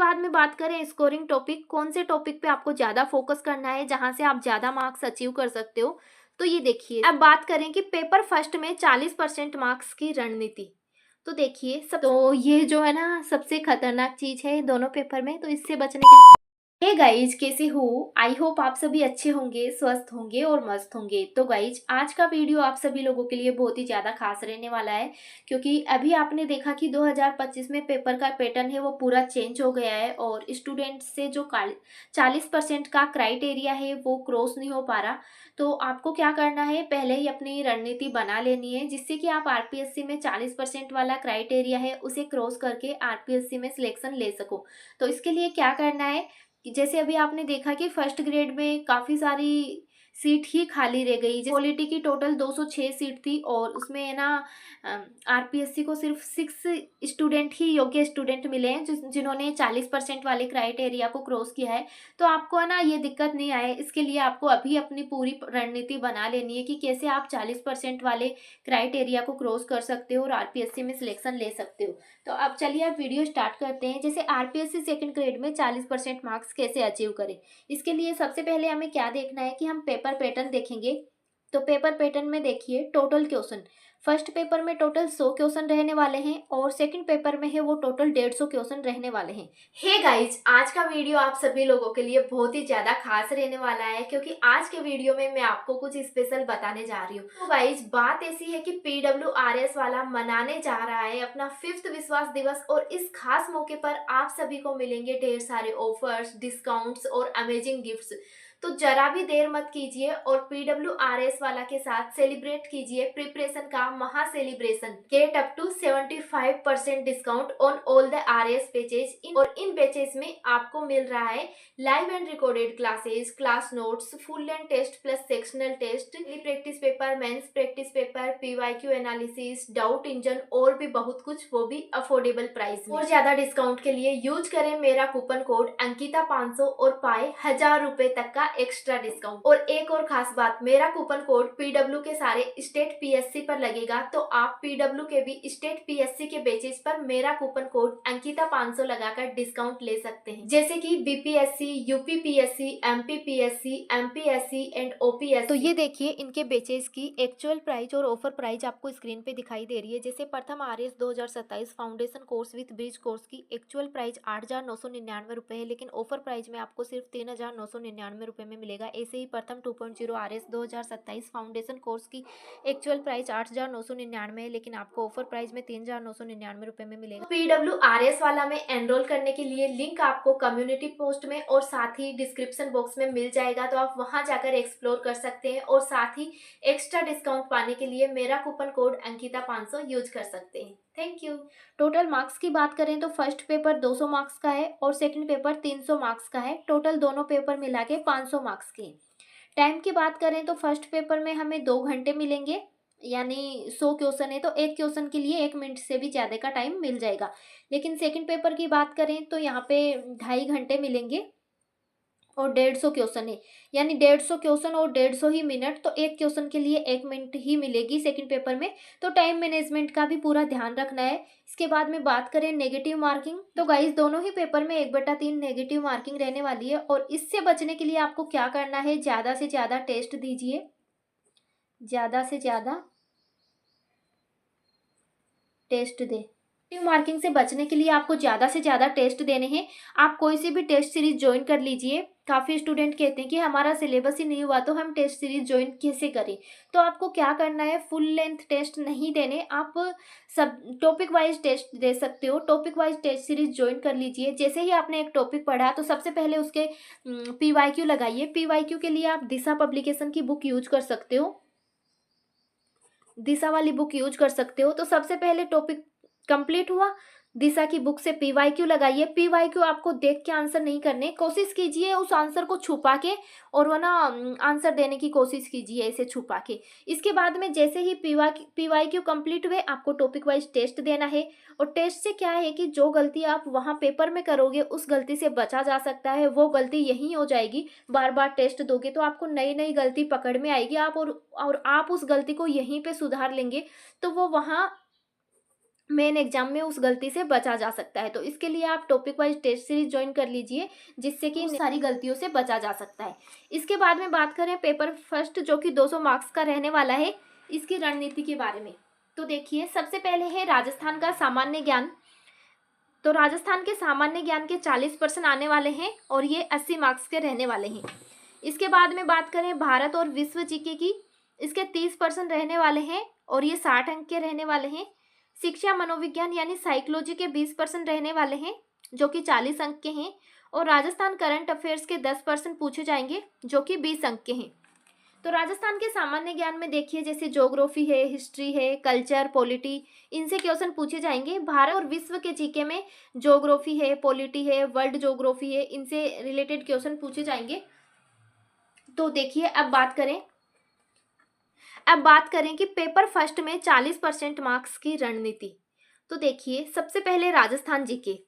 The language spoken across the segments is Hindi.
बाद में बात करें स्कोरिंग टॉपिक, कौन से टॉपिक पे आपको ज़्यादा फोकस करना है जहाँ से आप ज़्यादा मार्क्स अचीव कर सकते हो। तो ये देखिए, अब बात करें कि पेपर फर्स्ट में 40% मार्क्स की रणनीति। तो देखिए सब, तो ये जो है ना सबसे खतरनाक चीज़ है दोनों पेपर में, तो इससे बचने के लिए हे गाइज, कैसे हो? आई होप आप सभी अच्छे होंगे, स्वस्थ होंगे और मस्त होंगे। तो गाइज, आज का वीडियो आप सभी लोगों के लिए बहुत ही ज़्यादा खास रहने वाला है, क्योंकि अभी आपने देखा कि 2025 में पेपर का पैटर्न है वो पूरा चेंज हो गया है और स्टूडेंट से जो 40% का क्राइटेरिया है वो क्रॉस नहीं हो पा रहा। तो आपको क्या करना है, पहले ही अपनी रणनीति बना लेनी है, जिससे कि आप आरपीएससी में 40% वाला क्राइटेरिया है उसे क्रॉस करके आरपीएससी में सिलेक्शन ले सको। तो इसके लिए क्या करना है कि जैसे अभी आपने देखा कि फर्स्ट ग्रेड में काफ़ी सारी सीट ही खाली रह गई। जैसे पॉलिटी की टोटल 206 सीट थी और उसमें है ना आरपीएससी को सिर्फ 6 स्टूडेंट ही योग्य स्टूडेंट मिले हैं जिन्होंने 40% वाले क्राइटेरिया को क्रॉस किया है। तो आपको है ना ये दिक्कत नहीं आए, इसके लिए आपको अभी अपनी पूरी रणनीति बना लेनी है कि कैसे आप 40% वाले क्राइटेरिया को क्रॉस कर सकते हो और आरपीएससी में सिलेक्शन ले सकते हो। तो अब चलिए आप वीडियो स्टार्ट करते हैं। जैसे आरपीएससी सेकंड ग्रेड में 40% मार्क्स कैसे अचीव करें, इसके लिए सबसे पहले हमें क्या देखना है कि हम पेपर पैटर्न देखेंगे। तो पेपर पैटर्न में देखिए टोटल क्वेश्चन, फर्स्ट पेपर में टोटल 100 क्वेश्चन रहने वाले हैं और सेकंड पेपर में है वो टोटल 150 क्वेश्चन रहने वाले हैं। हे गाइज, आज का वीडियो आप सभी लोगों के लिए बहुत ही ज्यादा खास रहने वाला है, क्योंकि आज के वीडियो में मैं आपको कुछ स्पेशल बताने जा रही हूँ। तो गाइज, बात ऐसी है कि पीडब्ल्यूआरएस वाला मनाने जा रहा है अपना 5th विश्वास दिवस और इस खास मौके पर आप सभी को मिलेंगे ढेर सारे ऑफर्स, डिस्काउंट्स और अमेजिंग गिफ्ट्स। तो जरा भी देर मत कीजिए और पीडब्ल्यूआरएस वाला के साथ सेलिब्रेट कीजिए प्रिपरेशन का महा celebration. Get up to 75% discount on all the RS batches और इन बैचेज में आपको मिल रहा है live and recorded classes, class notes, full and test plus sectional test, practice paper, mains practice paper, PYQ analysis, doubt engine और भी बहुत कुछ, वो भी अफोर्डेबल प्राइस में। और ज्यादा डिस्काउंट के लिए यूज करें मेरा कूपन कोड अंकिता 500 और पाए 1000 रुपए तक का एक्स्ट्रा डिस्काउंट। और एक और खास बात, मेरा कूपन कोड पीडब्ल्यू के सारे स्टेट पीएससी पर लगेगा, तो आप पीडब्ल्यू के भी स्टेट पीएससी के बेचेस पर मेरा कूपन कोड अंकिता 500 लगाकर डिस्काउंट ले सकते हैं, जैसे कि BPSC, UPPSC, MPPSC, MPSC and OPSC. तो ये देखिए इनके बेचेस की एक्चुअल प्राइस और ऑफर प्राइस आपको स्क्रीन पे दिखाई दे रही है। जैसे प्रथम RS 2027 foundation course with bridge course की एक्चुअल प्राइस 8,999 रुपए है, लेकिन ऑफर प्राइस में आपको सिर्फ 3,999 रुपए में मिलेगा। ऐसे ही प्रथम 2.0 आरएस 2027 फाउंडेशन कोर्स की एक्चुअल प्राइस 8,999 है, लेकिन आपको ऑफर प्राइस में 3,999 रुपए में मिलेगा। पीडब्ल्यूआरएस वाला में एनरोल करने के लिए लिंक आपको कम्युनिटी पोस्ट में और साथ ही डिस्क्रिप्शन बॉक्स में मिल जाएगा, तो आप वहां जाकर एक्सप्लोर कर सकते हैं और साथ ही एक्स्ट्रा डिस्काउंट पाने के लिए मेरा कूपन कोड अंकिता 500 यूज कर सकते हैं। Thank you. टोटल मार्क्स की बात करें तो फर्स्ट पेपर 200 मार्क्स का है और सेकंड पेपर 300 मार्क्स का है। टोटल दोनों पेपर मिला के 500 मार्क्स के। टाइम की बात करें तो फर्स्ट पेपर में हमें 2 घंटे मिलेंगे, यानी 100 क्वेश्चन है तो एक क्वेश्चन के लिए 1 मिनट से भी ज़्यादा का टाइम मिल जाएगा। लेकिन सेकंड पेपर की बात करें तो यहाँ पे 2.5 घंटे मिलेंगे और 150 क्वेश्चन है, यानी 150 क्वेश्चन और 150 ही मिनट, तो एक क्वेश्चन के लिए 1 मिनट ही मिलेगी सेकंड पेपर में। तो टाइम मैनेजमेंट का भी पूरा ध्यान रखना है। इसके बाद में बात करें नेगेटिव मार्किंग, तो गाइस दोनों ही पेपर में 1/3 नेगेटिव मार्किंग रहने वाली है और इससे बचने के लिए आपको क्या करना है, ज़्यादा से ज़्यादा टेस्ट दीजिए, ज़्यादा से ज़्यादा टेस्ट दे। नेगेटिव मार्किंग से बचने के लिए आपको ज़्यादा से ज़्यादा टेस्ट देने हैं। आप कोई सी भी टेस्ट सीरीज ज्वाइन कर लीजिए। काफ़ी स्टूडेंट कहते हैं कि हमारा सिलेबस ही नहीं हुआ तो हम टेस्ट सीरीज ज्वाइन कैसे करें। तो आपको क्या करना है, फुल लेंथ टेस्ट नहीं देने, आप सब टॉपिक वाइज टेस्ट दे सकते हो। Topic wise test series join कर लीजिए। जैसे ही आपने एक टॉपिक पढ़ा तो सबसे पहले उसके पीवाईक्यू लगाइए। पीवाईक्यू के लिए आप दिशा पब्लिकेशन की बुक यूज कर सकते हो, दिशा वाली बुक यूज कर सकते हो। तो सबसे पहले टॉपिक कंप्लीट हुआ, दिशा की बुक से पीवाईक्यू लगाइए। पीवाईक्यू आपको देख के आंसर नहीं करने, कोशिश कीजिए उस आंसर को छुपा के और वह ना आंसर देने की कोशिश कीजिए ऐसे छुपा के। इसके बाद में जैसे ही पीवाईक्यू कंप्लीट हुए आपको टॉपिक वाइज टेस्ट देना है। और टेस्ट से क्या है कि जो गलती आप वहाँ पेपर में करोगे उस गलती से बचा जा सकता है, वो गलती यहीं हो जाएगी। बार बार टेस्ट दोगे तो आपको नई नई गलती पकड़ में आएगी, आप और आप उस गलती को यहीं पे सुधार लेंगे तो वो वहाँ मेन एग्जाम में उस गलती से बचा जा सकता है। तो इसके लिए आप topic wise test series join कर लीजिए, जिससे कि उस सारी गलतियों से बचा जा सकता है। इसके बाद में बात करें पेपर फर्स्ट, जो कि 200 मार्क्स का रहने वाला है, इसकी रणनीति के बारे में। तो देखिए, सबसे पहले है राजस्थान का सामान्य ज्ञान। तो राजस्थान के सामान्य ज्ञान के 40% आने वाले हैं और ये 80 मार्क्स के रहने वाले हैं। इसके बाद में बात करें भारत और विश्व जीके की, इसके 30% रहने वाले हैं और ये 60 अंक के रहने वाले हैं। शिक्षा मनोविज्ञान यानी साइकोलॉजी के 20% रहने वाले हैं, जो कि 40 अंक के हैं। और राजस्थान करंट अफेयर्स के 10% पूछे जाएंगे, जो कि 20 अंक के हैं। तो राजस्थान के सामान्य ज्ञान में देखिए, जैसे ज्योग्राफी है, हिस्ट्री है, कल्चर, पॉलिटी, इनसे क्वेश्चन पूछे जाएंगे। भारत और विश्व के जीके में ज्योग्राफी है, पॉलिटी है, वर्ल्ड ज्योग्राफी है, इनसे रिलेटेड क्वेश्चन पूछे जाएंगे। तो देखिए, अब बात करें कि पेपर फर्स्ट में 40% मार्क्स की रणनीति। तो देखिए, सबसे पहले राजस्थान जीके।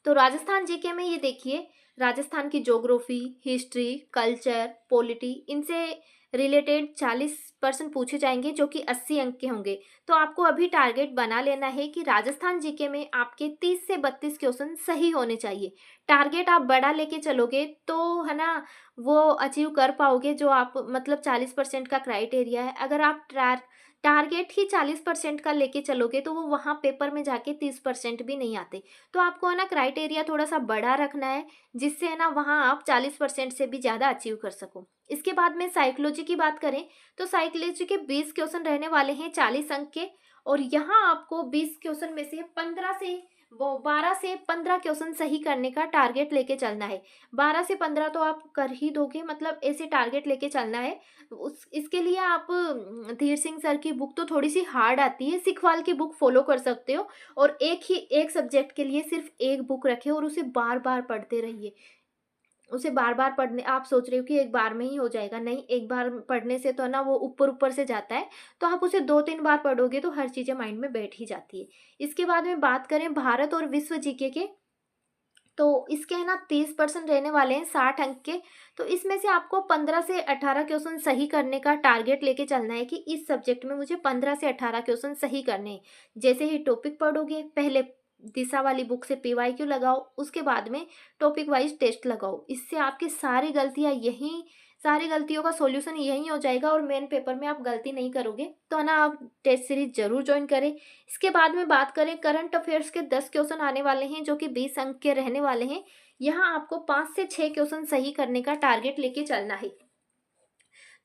तो राजस्थान जीके में ये देखिए, राजस्थान की ज्योग्राफी, हिस्ट्री, कल्चर, पॉलिटी, इनसे रिलेटेड 40% पूछे जाएंगे, जो कि 80 अंक के होंगे। तो आपको अभी टारगेट बना लेना है कि राजस्थान जीके में आपके 30 से 32 क्वेश्चन सही होने चाहिए। टारगेट आप बड़ा लेके चलोगे तो है ना, वो अचीव कर पाओगे, जो आप मतलब 40% का क्राइटेरिया है। अगर आप टारगेट ही 40% का लेके चलोगे तो वो वहाँ पेपर में जाके 30% भी नहीं आते। तो आपको है ना क्राइटेरिया थोड़ा सा बड़ा रखना है, जिससे है ना वहाँ आप 40% से भी ज़्यादा अचीव कर सको। इसके बाद में साइकोलॉजी की बात करें, तो साइकोलॉजी के 20 क्वेश्चन रहने वाले हैं 40 अंक के, और यहाँ आपको 20 क्वेश्चन में से 12 से 15 क्वेश्चन सही करने का टारगेट लेके चलना है। 12 से 15 तो आप कर ही दोगे, मतलब ऐसे टारगेट लेके चलना है। इसके लिए आप धीर सिंह सर की बुक तो थोड़ी सी हार्ड आती है, सिखवाल की बुक फॉलो कर सकते हो, और एक सब्जेक्ट के लिए सिर्फ एक बुक रखे और उसे बार बार पढ़ते रहिए। उसे बार बार पढ़ने, आप सोच रहे हो कि एक बार में ही हो जाएगा, नहीं, एक बार पढ़ने से तो ना वो ऊपर ऊपर से जाता है। तो आप उसे 2-3 बार पढ़ोगे तो हर चीज़ें माइंड में बैठ ही जाती है। इसके बाद में बात करें भारत और विश्व जीके के, तो इसके है ना 30% रहने वाले हैं 60 अंक के। तो इसमें से आपको 15 से 18 क्वेश्चन सही करने का टारगेट लेके चलना है कि इस सब्जेक्ट में मुझे 15 से 18 क्वेश्चन सही करने हैं। जैसे ही टॉपिक पढ़ोगे, पहले दिशा वाली बुक से PYQ लगाओ, उसके बाद में टॉपिक वाइज टेस्ट लगाओ। इससे आपकी सारी गलतियों का सॉल्यूशन यही हो जाएगा और मेन पेपर में आप गलती नहीं करोगे। तो है ना, आप टेस्ट सीरीज जरूर ज्वाइन करें। इसके बाद में बात करें, करंट अफेयर्स के 10 क्वेश्चन आने वाले हैं, जो कि 20 अंक के रहने वाले हैं। यहाँ आपको 5 से 6 क्वेश्चन सही करने का टारगेट लेके चलना है।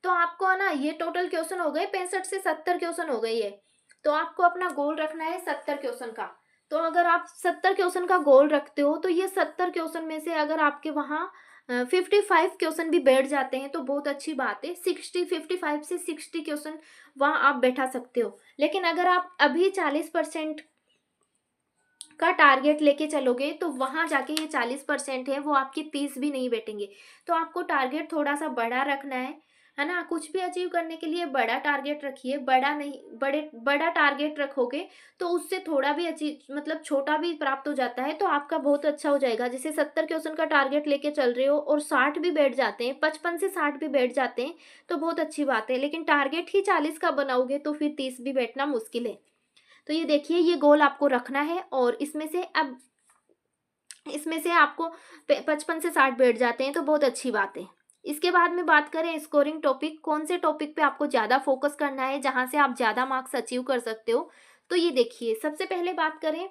तो आपको है ना, ये टोटल क्वेश्चन हो गए 65 से 70 क्वेश्चन हो गई है। तो आपको अपना गोल रखना है 70 क्वेश्चन का। तो अगर आप 70 क्वेश्चन का गोल रखते हो, तो ये 70 क्वेश्चन में से अगर आपके वहाँ 55 क्वेश्चन भी बैठ जाते हैं तो बहुत अच्छी बात है। 55 से 60 क्वेश्चन वहाँ आप बैठा सकते हो। लेकिन अगर आप अभी 40% का टारगेट लेके चलोगे तो वहाँ जाके ये 40% है वो आपकी 30 भी नहीं बैठेंगे। तो आपको टारगेट थोड़ा सा बड़ा रखना है ना। कुछ भी अचीव करने के लिए बड़ा टारगेट रखिए, बड़ा टारगेट रखोगे तो उससे थोड़ा भी अचीव, मतलब छोटा भी प्राप्त हो जाता है, तो आपका बहुत अच्छा हो जाएगा। जैसे 70 क्वेश्चन का टारगेट लेके चल रहे हो और 60 भी बैठ जाते हैं, 55 से 60 भी बैठ जाते हैं, तो बहुत अच्छी बात है। लेकिन टारगेट ही 40 का बनाओगे तो फिर 30 भी बैठना मुश्किल है। तो ये देखिए, ये गोल आपको रखना है, और इसमें से आपको 55 से 60 बैठ जाते हैं तो बहुत अच्छी बात है। इसके बाद में बात करें स्कोरिंग टॉपिक, कौन से टॉपिक पे आपको ज़्यादा फोकस करना है, जहाँ से आप ज़्यादा मार्क्स अचीव कर सकते हो। तो ये देखिए, सबसे पहले बात करें,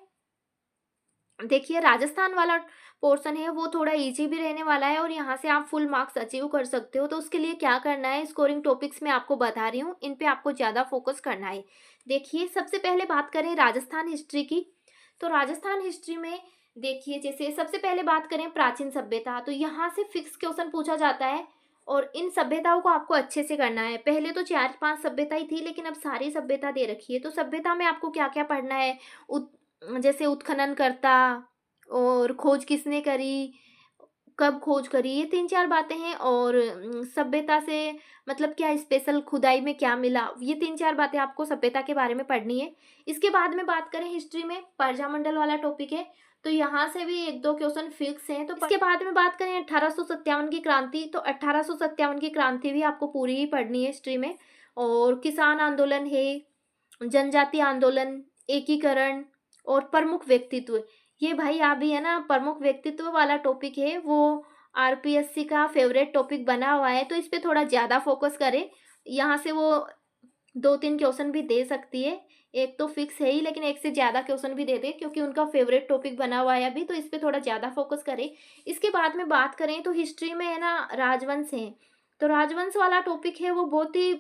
देखिए राजस्थान वाला पोर्शन है वो थोड़ा इजी भी रहने वाला है और यहाँ से आप फुल मार्क्स अचीव कर सकते हो। तो उसके लिए क्या करना है, स्कोरिंग टॉपिक्स में आपको बता रही हूँ, इन पे आपको ज़्यादा फोकस करना है। देखिए, सबसे पहले बात करें राजस्थान हिस्ट्री की। तो राजस्थान हिस्ट्री में देखिए, जैसे सबसे पहले बात करें प्राचीन सभ्यता, तो यहाँ से फिक्स क्वेश्चन पूछा जाता है और इन सभ्यताओं को आपको अच्छे से करना है। पहले तो 4-5 सभ्यता ही थी, लेकिन अब सारी सभ्यता दे रखी है। तो सभ्यता में आपको क्या क्या पढ़ना है, जैसे उत्खनन करता और खोज किसने करी, कब खोज करी, ये 3-4 बातें हैं। और सभ्यता से मतलब क्या स्पेशल खुदाई में क्या मिला, ये 3-4 बातें आपको सभ्यता के बारे में पढ़नी है। इसके बाद में बात करें हिस्ट्री में, प्रजामंडल वाला टॉपिक है, तो यहाँ से भी 1-2 क्वेश्चन फिक्स हैं। तो इसके बाद में बात करें 1857 की क्रांति, तो 1857 की क्रांति भी आपको पूरी ही पढ़नी है हिस्ट्री में। और किसान आंदोलन है, जनजाति आंदोलन, एकीकरण और प्रमुख व्यक्तित्व, ये भाई अभी है ना प्रमुख व्यक्तित्व वाला टॉपिक है, वो आरपीएससी का फेवरेट टॉपिक बना हुआ है, तो इस पे थोड़ा ज़्यादा फोकस करें। यहाँ से वो 2-3 क्वेश्चन भी दे सकती है, एक तो फिक्स है ही, लेकिन एक से ज़्यादा क्वेश्चन भी दे दे, क्योंकि उनका फेवरेट टॉपिक बना हुआ है अभी, तो इस पे थोड़ा ज़्यादा फोकस करें। इसके बाद में बात करें तो हिस्ट्री में है ना राजवंश है, तो राजवंश वाला टॉपिक है वो बहुत ही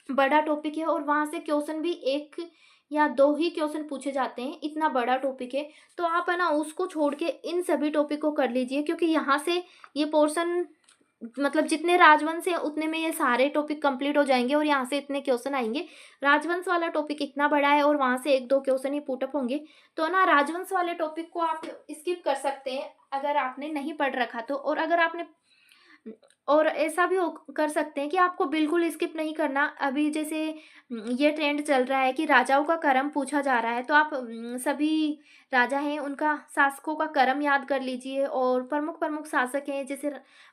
बड़ा टॉपिक है, और वहाँ से क्वेश्चन भी 1 या 2 ही क्वेश्चन पूछे जाते हैं, इतना बड़ा टॉपिक है। तो आप है ना उसको छोड़ के इन सभी टॉपिक को कर लीजिए, क्योंकि यहाँ से ये पोर्शन मतलब जितने राजवंश हैं उतने में ये सारे टॉपिक कंप्लीट हो जाएंगे, और यहाँ से इतने क्वेश्चन आएंगे। राजवंश वाला टॉपिक इतना बड़ा है, और वहाँ से 1-2 क्वेश्चन ही पुटअप होंगे, तो ना राजवंश वाले टॉपिक को आप स्किप कर सकते हैं अगर आपने नहीं पढ़ रखा तो। और अगर आपने और ऐसा भी कर सकते हैं कि आपको बिल्कुल स्किप नहीं करना। अभी जैसे ये ट्रेंड चल रहा है कि राजाओं का कर्म पूछा जा रहा है, तो आप सभी राजा हैं उनका शासकों का कर्म याद कर लीजिए, और प्रमुख प्रमुख शासक हैं जैसे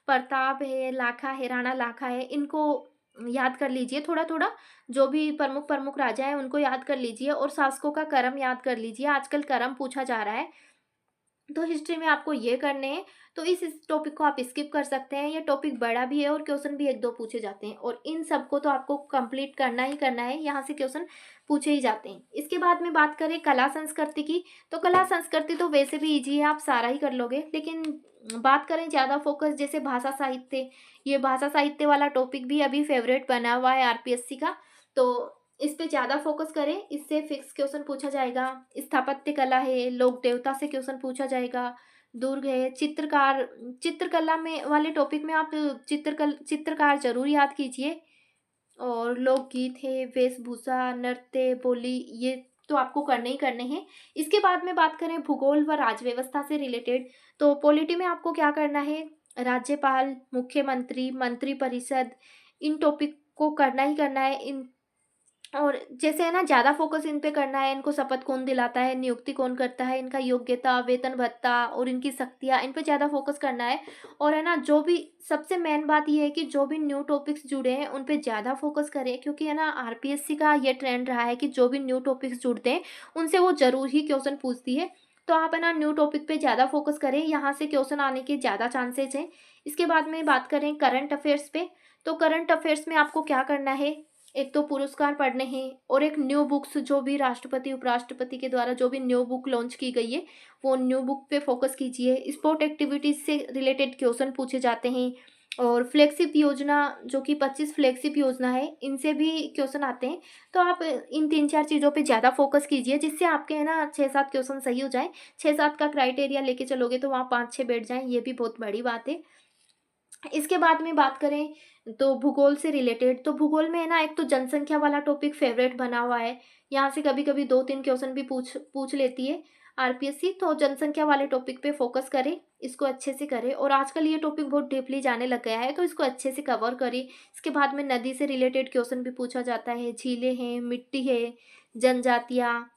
प्रताप है, लाखा है, राणा लाखा है, इनको याद कर लीजिए थोड़ा थोड़ा। जो भी प्रमुख प्रमुख राजा हैं उनको याद कर लीजिए, और शासकों का कर्म याद कर लीजिए, आजकल कर्म पूछा जा रहा है, तो हिस्ट्री में आपको ये करने हैं। तो इस टॉपिक को आप स्किप कर सकते हैं, ये टॉपिक बड़ा भी है और क्वेश्चन भी 1-2 पूछे जाते हैं, और इन सबको तो आपको कंप्लीट करना ही करना है, यहाँ से क्वेश्चन पूछे ही जाते हैं। इसके बाद में बात करें कला संस्कृति की, तो कला संस्कृति तो वैसे भी इजी है, आप सारा ही कर लोगे, लेकिन बात करें ज़्यादा फोकस जैसे भाषा साहित्य, ये भाषा साहित्य वाला टॉपिक भी अभी फेवरेट बना हुआ है आरपीएससी का, तो इस पे ज़्यादा फोकस करें, इससे फिक्स क्वेश्चन पूछा जाएगा। स्थापत्य कला है, लोक देवता से क्वेश्चन पूछा जाएगा। दुर्ग है, चित्रकार, चित्रकला में वाले टॉपिक में आप चित्रकार जरूर याद कीजिए। और लोकगीत है, वेशभूषा, नृत्य, बोली, ये तो आपको करने ही करने हैं। इसके बाद में बात करें भूगोल व राज्य व्यवस्था से रिलेटेड, तो पॉलिटी में आपको क्या करना है, राज्यपाल, मुख्यमंत्री, मंत्रिपरिषद, इन टॉपिक को करना ही करना है। इन और जैसे है ना ज़्यादा फोकस इन पे करना है, इनको शपथ कौन दिलाता है, नियुक्ति कौन करता है, इनका योग्यता, वेतन भत्ता और इनकी शक्तियाँ, इन पे ज़्यादा फोकस करना है। और है ना जो भी सबसे मेन बात ये है कि जो भी न्यू टॉपिक्स जुड़े हैं उन पे ज़्यादा फोकस करें, क्योंकि है ना आरपीएससी का ये ट्रेंड रहा है कि जो भी न्यू टॉपिक्स जुड़ते हैं उनसे वो ज़रूर ही क्वेश्चन पूछती है। तो आप है ना न्यू टॉपिक पे ज़्यादा फोकस करें, यहाँ से क्वेश्चन आने के ज़्यादा चांसेस हैं। इसके बाद में बात करें करंट अफेयर्स पे, तो करंट अफेयर्स में आपको क्या करना है, एक तो पुरस्कार पढ़ने हैं, और एक न्यू बुक्स जो भी राष्ट्रपति उपराष्ट्रपति के द्वारा जो भी न्यू बुक लॉन्च की गई है वो न्यू बुक पे फोकस कीजिए। स्पोर्ट एक्टिविटीज से रिलेटेड क्वेश्चन पूछे जाते हैं, और फ्लैगशिप योजना जो कि 25 फ्लैगशिप योजना है, इनसे भी क्वेश्चन आते हैं। तो आप इन 3-4 चीज़ों पे ज़्यादा फोकस कीजिए, जिससे आपके है ना 6-7 क्वेश्चन सही हो जाए। 6-7 का क्राइटेरिया लेके चलोगे तो वहाँ 5-6 बैठ जाएँ, ये भी बहुत बड़ी बात है। इसके बाद में बात करें तो भूगोल से रिलेटेड, तो भूगोल में है ना एक तो जनसंख्या वाला टॉपिक फेवरेट बना हुआ है, यहाँ से कभी कभी 2-3 क्वेश्चन भी पूछ लेती है आरपीएससी। तो जनसंख्या वाले टॉपिक पे फोकस करें, इसको अच्छे से करें, और आजकल ये टॉपिक बहुत डीपली जाने लग गया है, तो इसको अच्छे से कवर करें। इसके बाद में नदी से रिलेटेड क्वेश्चन भी पूछा जाता है, झीलें हैं, मिट्टी है, जनजातियाँ,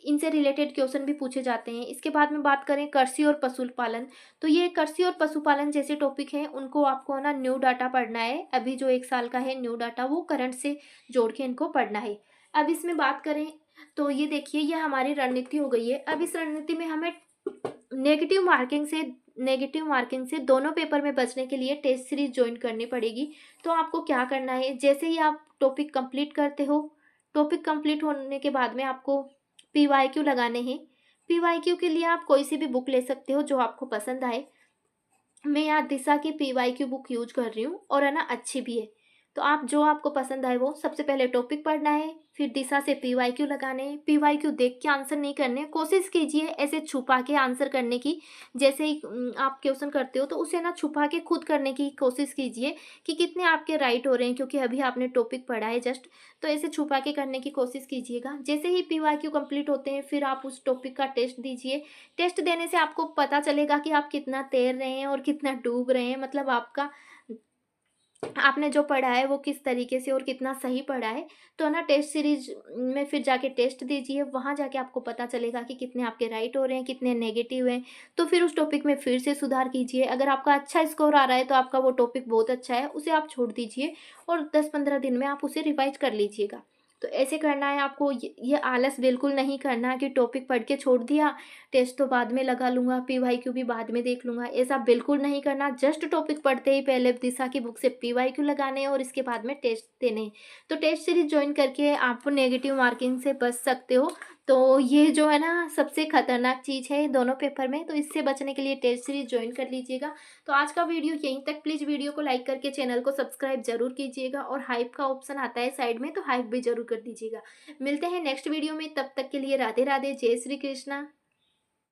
इनसे रिलेटेड क्वेश्चन भी पूछे जाते हैं। इसके बाद में बात करें कृषि और पशुपालन, तो ये कृषि और पशुपालन जैसे टॉपिक हैं उनको आपको ना न्यू डाटा पढ़ना है, अभी जो 1 साल का है न्यू डाटा वो करंट से जोड़ के इनको पढ़ना है। अब इसमें बात करें तो ये देखिए, ये हमारी रणनीति हो गई है। अब इस रणनीति में हमें नेगेटिव मार्किंग से दोनों पेपर में बचने के लिए टेस्ट सीरीज ज्वाइन करनी पड़ेगी। तो आपको क्या करना है, जैसे ही आप टॉपिक कंप्लीट करते हो, टॉपिक कंप्लीट होने के बाद में आपको पीवाईक्यू लगाने हैं। पीवाईक्यू के लिए आप कोई सी भी बुक ले सकते हो जो आपको पसंद आए। मैं यहाँ दिशा की पीवाईक्यू बुक यूज कर रही हूँ, और है ना अच्छी भी है। तो आप जो आपको पसंद आए वो सबसे पहले टॉपिक पढ़ना है, फिर दिशा से पीवाईक्यू लगाने हैं। पीवाईक्यू देख के आंसर नहीं करने, कोशिश कीजिए ऐसे छुपा के आंसर करने की। जैसे ही आप क्वेश्चन करते हो तो उसे ना छुपा के खुद करने की कोशिश कीजिए कि कितने आपके राइट हो रहे हैं, क्योंकि अभी आपने टॉपिक पढ़ा है जस्ट, तो ऐसे छुपा के करने की कोशिश कीजिएगा। जैसे ही पीवाईक्यू कंप्लीट होते हैं फिर आप उस टॉपिक का टेस्ट दीजिए। टेस्ट देने से आपको पता चलेगा कि आप कितना तैर रहे हैं और कितना डूब रहे हैं, मतलब आपका आपने जो पढ़ा है वो किस तरीके से और कितना सही पढ़ा है। तो ना टेस्ट सीरीज में फिर जाके टेस्ट दीजिए, वहाँ जाके आपको पता चलेगा कि कितने आपके राइट हो रहे हैं, कितने नेगेटिव हैं। तो फिर उस टॉपिक में फिर से सुधार कीजिए। अगर आपका अच्छा स्कोर आ रहा है तो आपका वो टॉपिक बहुत अच्छा है, उसे आप छोड़ दीजिए और 10-15 दिन में आप उसे रिवाइज कर लीजिएगा। तो ऐसे करना है आपको। ये आलस बिल्कुल नहीं करना है कि टॉपिक पढ़ के छोड़ दिया, टेस्ट तो बाद में लगा लूँगा, पीवाईक्यू भी बाद में देख लूँगा, ऐसा बिल्कुल नहीं करना। जस्ट टॉपिक पढ़ते ही पहले दिशा की बुक से पीवाईक्यू लगाने हैं और इसके बाद में टेस्ट देने हैं। तो टेस्ट सीरीज़ जॉइन करके आप नेगेटिव मार्किंग से बच सकते हो। तो ये जो है ना सबसे खतरनाक चीज़ है दोनों पेपर में, तो इससे बचने के लिए टेस्ट सीरीज़ जॉइन कर लीजिएगा। तो आज का वीडियो यहीं तक। प्लीज़ वीडियो को लाइक करके चैनल को सब्सक्राइब जरूर कीजिएगा और हाइप का ऑप्शन आता है साइड में, तो हाइप भी जरूर कर दीजिएगा। मिलते हैं नेक्स्ट वीडियो में, तब तक के लिए राधे राधे, जय श्री कृष्णा।